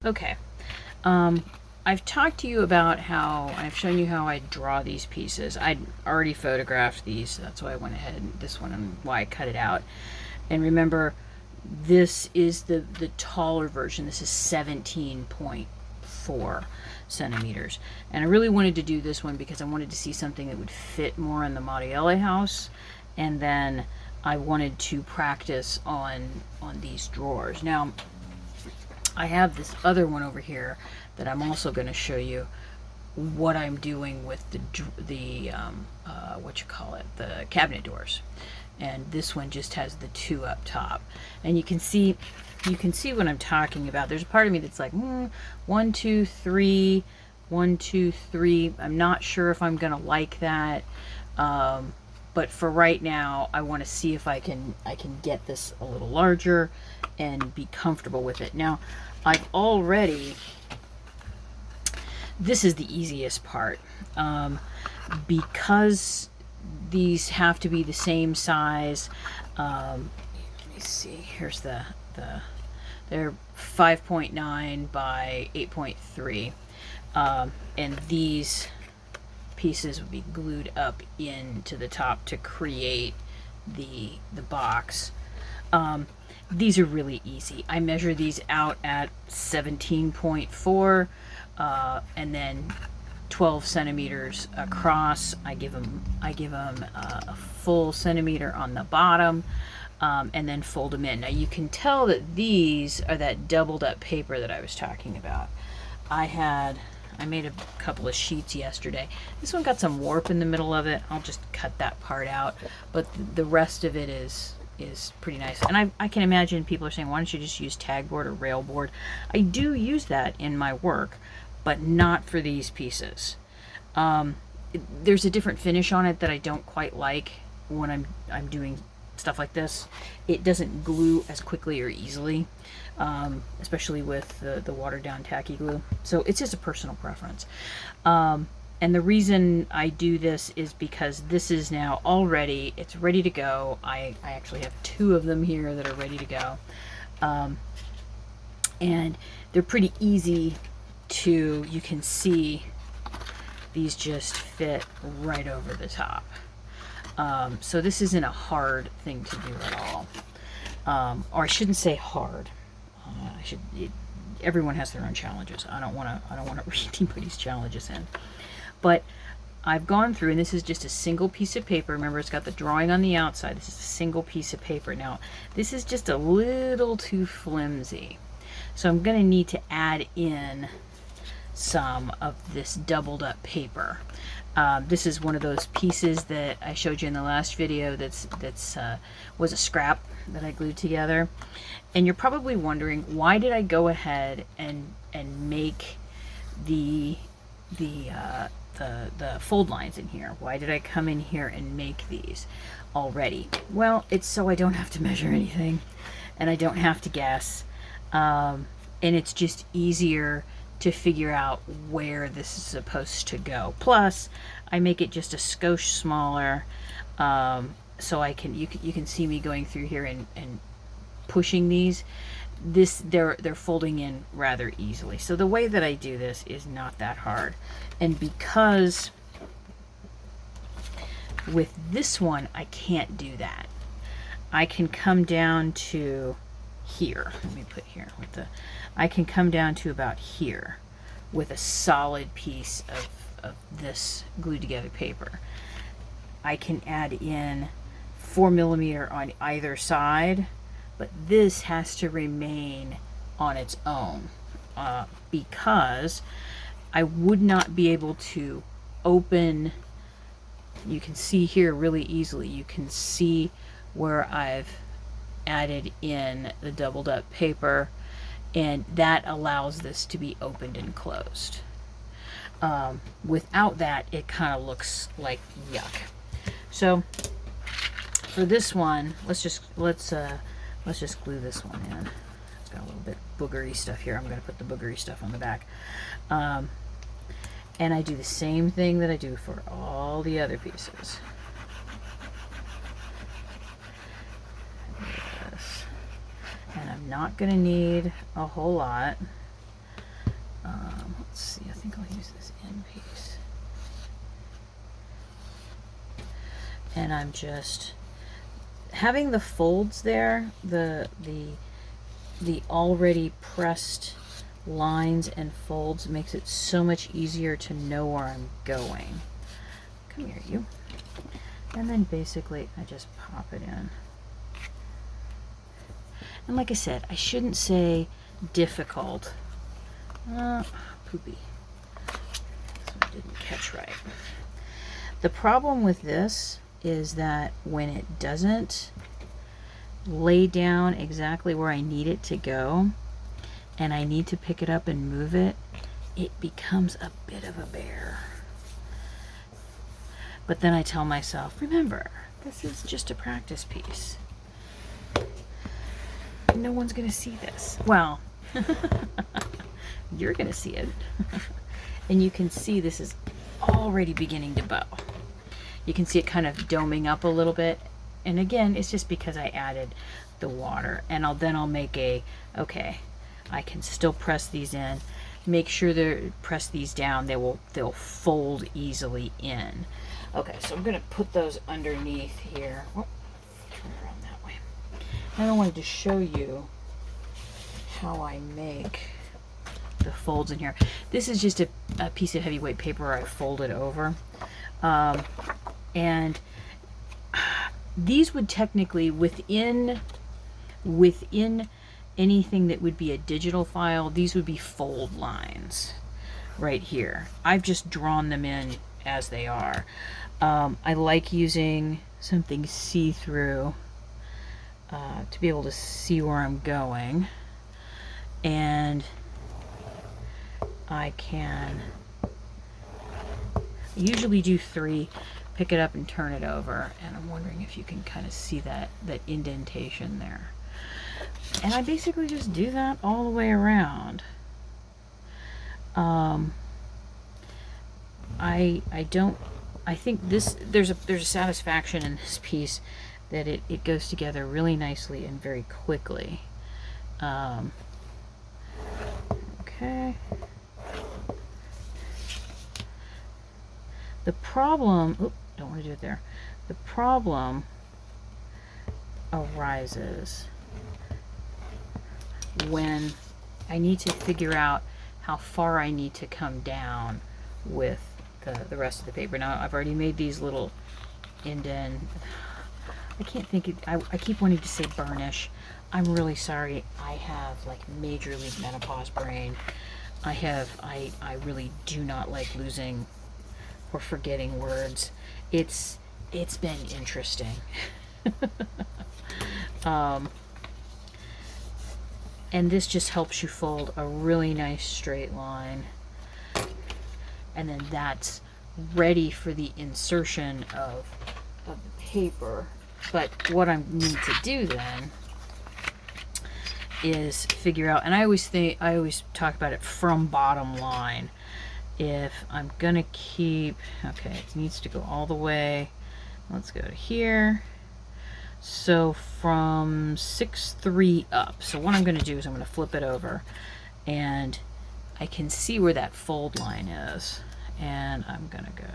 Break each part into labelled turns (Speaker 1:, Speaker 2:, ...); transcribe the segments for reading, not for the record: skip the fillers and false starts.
Speaker 1: Okay. I've talked to you about how I've shown you how I draw these pieces. I'd already photographed these, that's why I went ahead and this one and why I cut it out. And remember, this is the taller version. This is 17.4 centimeters. And I really wanted to do this one because I wanted to see something that would fit more in the Marielle house. And then I wanted to practice on these drawers. Now, I have this other one over here that I'm also going to show you what I'm doing with the the cabinet doors. And this one just has the two up top, and you can see what I'm talking about. There's a part of me that's like 1, 2, 3, 1, 2, 3. I'm not sure if I'm gonna like that, but for right now I want to see if I can get this a little larger and be comfortable with it. Now, I've already, this is the easiest part, because these have to be the same size. Let me see, here's they're 5.9 by 8.3, and these pieces would be glued up into the top to create the box. These are really easy. I measure these out at 17.4, and then 12 centimeters across. I give them a full centimeter on the bottom, and then fold them in. Now you can tell that these are that doubled up paper that I was talking about. I made a couple of sheets yesterday. This one got some warp in the middle of it. I'll just cut that part out, but the rest of it is pretty nice. And I can imagine people are saying, why don't you just use tag board or rail board? I do use that in my work, but not for these pieces. There's a different finish on it that I don't quite like when I'm doing stuff like this. It doesn't glue as quickly or easily, especially with the watered down tacky glue. So it's just a personal preference. And the reason I do this is because this is now all ready. It's ready to go. I actually have 2 of them here that are ready to go. And they're pretty easy to, you can see these just fit right over the top. So this isn't a hard thing to do at all. Or I shouldn't say hard. Everyone has their own challenges. I don't want to read anybody's challenges in. But I've gone through, and this is just a single piece of paper. Remember, it's got the drawing on the outside. This is a single piece of paper. Now, this is just a little too flimsy. So I'm going to need to add in some of this doubled up paper. This is one of those pieces that I showed you in the last video that's was a scrap that I glued together. And you're probably wondering, why did I go ahead and make the fold lines in here? Why did I come in here and make these already? Well, it's so I don't have to measure anything, and I don't have to guess, and it's just easier to figure out where this is supposed to go. Plus, I make it just a skosh smaller, so I can you can see me going through here and pushing these. They're folding in rather easily. So the way that I do this is not that hard. And because with this one I can't do that, I can come down to here. Let me put here with I can come down to about here with a solid piece of this glued together paper. I can add in 4mm on either side, but this has to remain on its own, because I would not be able to open. You can see here really easily, you can see where I've added in the doubled up paper, and that allows this to be opened and closed. Without that, it kind of looks like yuck. So for this one, let's just glue this one in. It's got a little bit boogery stuff here. I'm going to put the boogery stuff on the back. And I do the same thing that I do for all the other pieces. Yes. And I'm not going to need a whole lot. Let's see, I think I'll use this end piece. And I'm just having the folds there, the already pressed lines and folds makes it so much easier to know where I'm going. Come here, you. And then basically I just pop it in. And like I said, I shouldn't say difficult. Poopy. This one didn't catch right. The problem with this is that when it doesn't lay down exactly where I need it to go, and I need to pick it up and move it, it becomes a bit of a bear. But then I tell myself, remember, this is just a practice piece. No one's gonna see this. Well, you're gonna see it. And you can see this is already beginning to bow. You can see it kind of doming up a little bit. And again, it's just because I added the water. And then I'll make okay, I can still press these in. Make sure to press these down. They'll fold easily in. Okay, so I'm gonna put those underneath here. Oh, turn around that way. And I wanted to show you how I make the folds in here. This is just a piece of heavyweight paper I folded over. And these would technically, within anything that would be a digital file, these would be fold lines right here. I've just drawn them in as they are. I like using something see-through to be able to see where I'm going. And I can usually do 3, pick it up and turn it over, and I'm wondering if you can kind of see that indentation there. And I basically just do that all the way around. I think there's a satisfaction in this piece that it goes together really nicely and very quickly. Okay. The problem, don't want to do it there. The problem arises when I need to figure out how far I need to come down with the rest of the paper. Now I've already made these little indent. I can't think I keep wanting to say burnish. I'm really sorry. I have like major league menopause brain. I really do not like losing or forgetting words. It's been interesting. And this just helps you fold a really nice straight line. And then that's ready for the insertion of the paper. But what I need to do then is figure out, and I always talk about it from bottom line. If I'm gonna keep, okay, it needs to go all the way. Let's go to here. So from 6'3" up. So what I'm gonna do is I'm gonna flip it over, and I can see where that fold line is. And I'm gonna go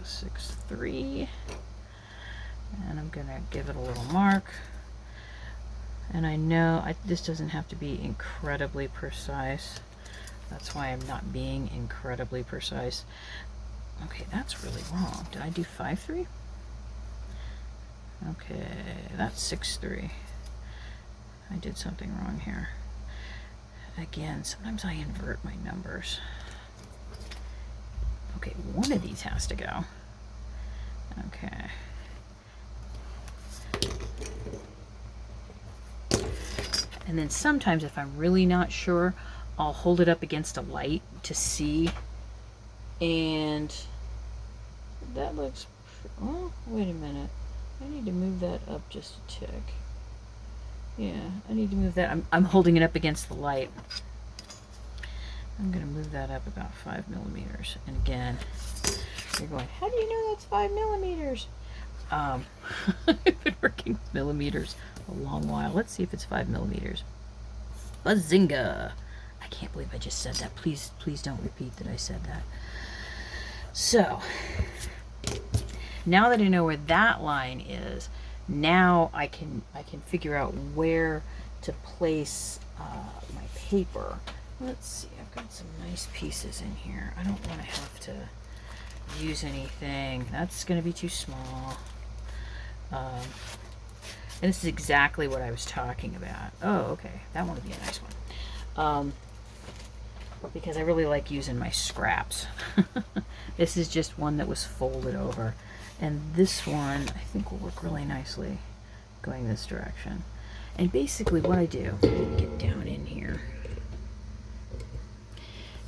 Speaker 1: 6'3", and I'm gonna give it a little mark. And I know this doesn't have to be incredibly precise. That's why I'm not being incredibly precise. Okay, that's really wrong. Did I do 5'3"? Okay, that's 6'3". I did something wrong here. Again, sometimes I invert my numbers. Okay, one of these has to go. Okay. And then sometimes if I'm really not sure, I'll hold it up against a light to see. And that looks, oh, wait a minute. I need to move that up just a tick. Yeah, I need to move that. I'm holding it up against the light. I'm going to move that up about 5 millimeters. And again, you're going, how do you know that's 5 millimeters? I've been working with millimeters a long while. Let's see if it's 5 millimeters. Bazinga! I can't believe I just said that. Please don't repeat that I said that. So now that I know where that line is, now I can figure out where to place my paper. Let's see, I've got some nice pieces in here. I don't want to have to use anything. That's going to be too small. And this is exactly what I was talking about. Oh, okay. That one would be a nice one. Because I really like using my scraps. This is just one that was folded over. And this one, I think, will work really nicely going this direction. And basically what I do, get down in here,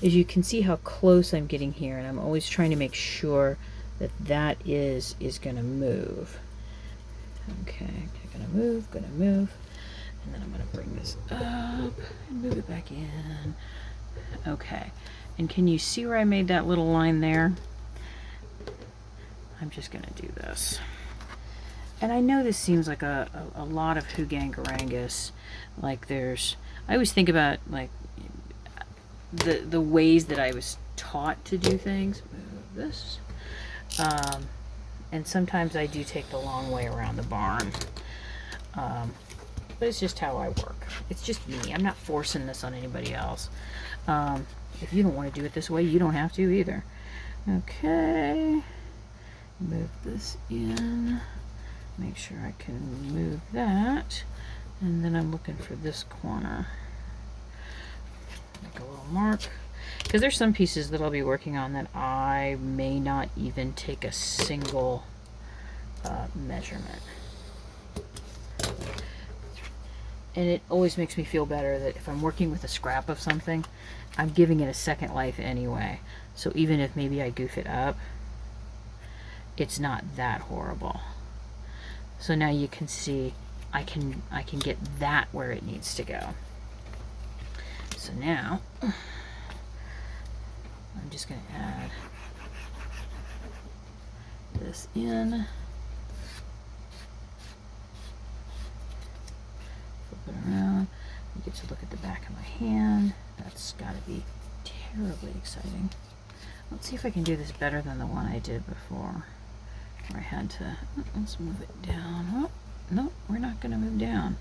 Speaker 1: is you can see how close I'm getting here, and I'm always trying to make sure that that is going to move. Okay, gonna move, and then I'm gonna bring this up and move it back in. Okay, and can you see where I made that little line there? I'm just gonna do this. And I know this seems like a lot of hoogangarangus. Like I always think about like the ways that I was taught to do things. Move this. And sometimes I do take the long way around the barn. But it's just how I work. It's just me. I'm not forcing this on anybody else. If you don't want to do it this way, you don't have to either. Okay. Move this in. Make sure I can move that. And then I'm looking for this corner. Make a little mark. Because there's some pieces that I'll be working on that I may not even take a single measurement. And it always makes me feel better that if I'm working with a scrap of something, I'm giving it a second life anyway. So even if maybe I goof it up, it's not that horrible. So now you can see I can get that where it needs to go. So now I'm just going to add this in. Flip it around. You get to look at the back of my hand. That's got to be terribly exciting. Let's see if I can do this better than the one I did before, where I had to, let's move it down. Oh, no, we're not going to move down.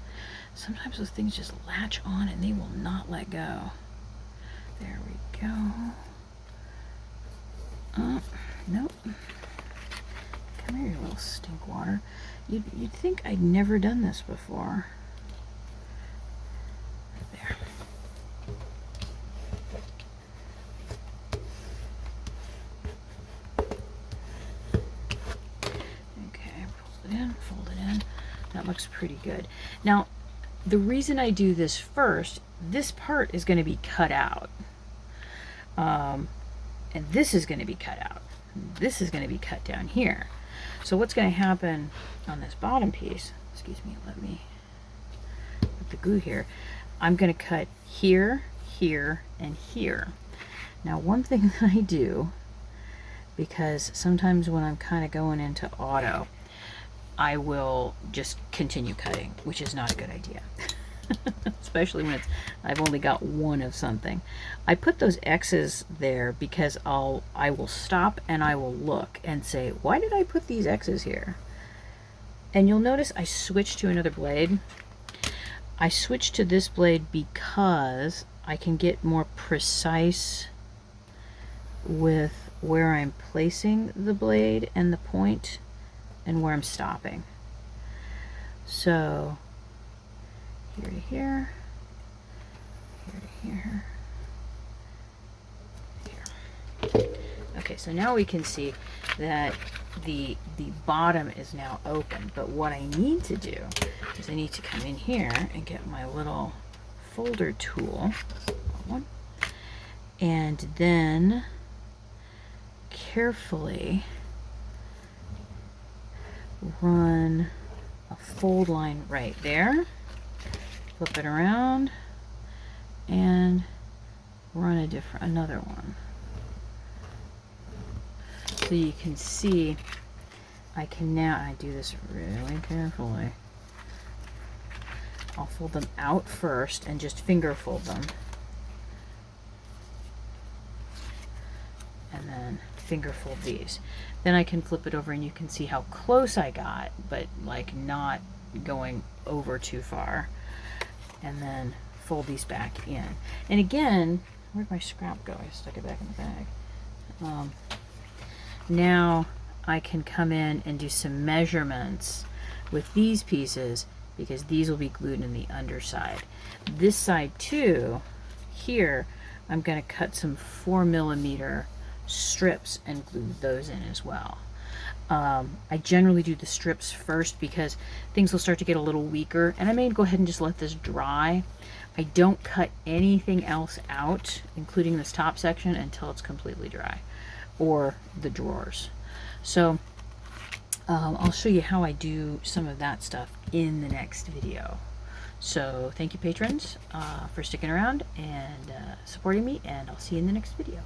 Speaker 1: Sometimes those things just latch on and they will not let go. There we go. Nope. Come here, you little stink water. You'd think I'd never done this before. There. Okay, fold it in. That looks pretty good. Now, the reason I do this first, this part is going to be cut out. And this is going to be cut out. This is going to be cut down here. So what's going to happen on this bottom piece, excuse me, let me put the glue here. I'm going to cut here, here, and here. Now one thing that I do, because sometimes when I'm kind of going into auto, I will just continue cutting, which is not a good idea. Especially when I've only got one of something. I put those X's there because I will stop and I will look and say, why did I put these X's here? And you'll notice I switched to another blade. I switched to this blade because I can get more precise with where I'm placing the blade and the point and where I'm stopping. So here to here, here to here, here. Okay, so now we can see that the bottom is now open, but what I need to do is I need to come in here and get my little folder tool, and then carefully run a fold line right there. Flip it around and run another one. So you can see I can now, I do this really carefully. I'll fold them out first and just finger fold them. and then finger fold these. Then I can flip it over and you can see how close I got, but like not going over too far. And then fold these back in. And again, where'd my scrap go? I stuck it back in the bag. Now I can come in and do some measurements with these pieces because these will be glued in the underside. This side too, here, I'm going to cut some 4mm strips and glue those in as well. I generally do the strips first because things will start to get a little weaker, and I may go ahead and just let this dry. I don't cut anything else out, including this top section, until it's completely dry, or the drawers. So I'll show you how I do some of that stuff in the next video. So thank you, patrons, for sticking around and supporting me, and I'll see you in the next video.